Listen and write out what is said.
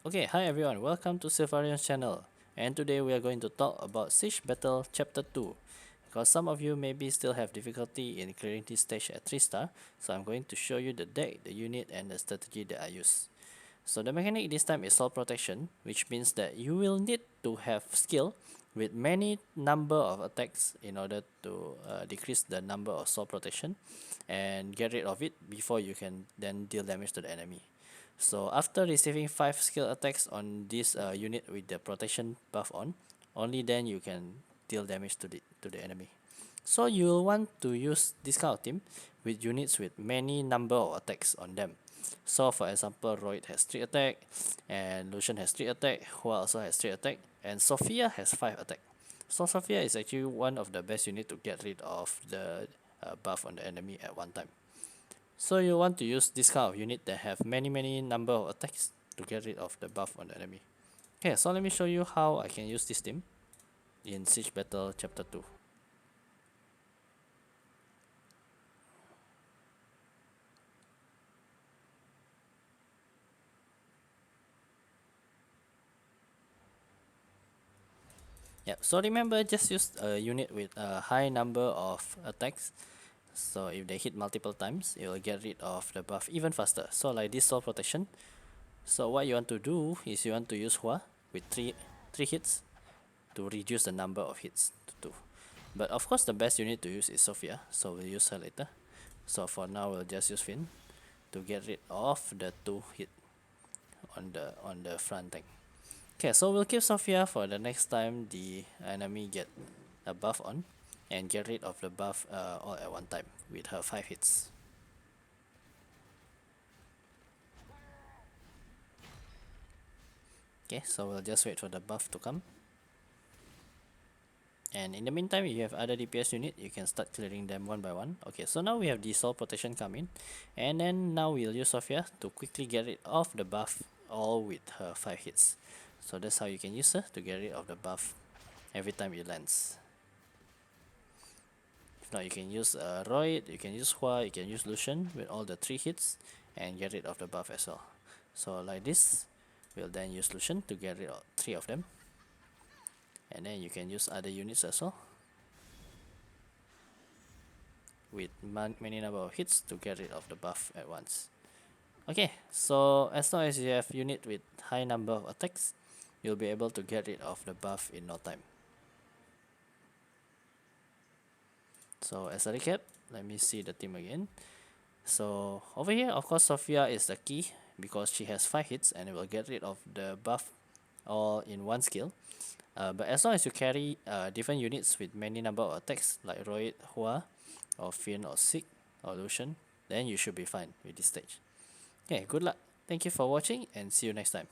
Okay, hi everyone, welcome to Sylpharionz channel, and today we are going to talk about Siege Battle Chapter 2 because some of you maybe still have difficulty in clearing this stage at 3 star, so I'm going to show you the deck, the unit and the strategy that I use. So the mechanic this time is Soul Protection, which means that you will need to have skill with many number of attacks in order to decrease the number of Soul Protection and get rid of it before you can then deal damage to the enemy. So after receiving 5 skill attacks on this unit with the protection buff on, only then you can deal damage to the enemy. So you'll want to use this kind of team with units with many number of attacks on them. So for example, Royd has 3 attack, and Lushen has 3 attack, Hua also has 3 attack, and Sophia has 5 attack. So Sophia is actually one of the best unit to get rid of the buff on the enemy at one time. So you want to use this kind of unit that have many number of attacks to get rid of the buff on the enemy. Okay, so let me show you how I can use this team in Siege Battle Chapter 2. Yep, so remember, just use a unit with a high number of attacks. So if they hit multiple times, it will get rid of the buff even faster. So like this Soul Protection. So what you want to do is you want to use Hua with 3 hits to reduce the number of hits to 2. But of course the best unit to use is Sophia, so we'll use her later. So for now we'll just use Finn to get rid of the 2 hit on the front tank. Okay, so we'll keep Sophia for the next time the enemy get a buff on and get rid of the buff all at one time with her 5 hits. Okay, so we'll just wait for the buff to come. And in the meantime, if you have other DPS unit, you can start clearing them one by one. Okay, so now we have the Soul Protection coming. And then now we'll use Sophia to quickly get rid of the buff all with her 5 hits. So that's how you can use her to get rid of the buff every time it lands. If not, you can use Royd, you can use Hua, you can use Lushen with all the 3 hits and get rid of the buff as well. So like this, we'll then use Lushen to get rid of 3 of them. And then you can use other units as well with many number of hits to get rid of the buff at once. Okay, so as long as you have unit with high number of attacks, you'll be able to get rid of the buff in no time. So as a recap, let me see the team again. So over here, of course, Sophia is the key because she has 5 hits and it will get rid of the buff all in one skill. But as long as you carry different units with many number of attacks like Royd, Hua, or Finn, or Sieg, or Lushen, then you should be fine with this stage. Okay, good luck. Thank you for watching and see you next time.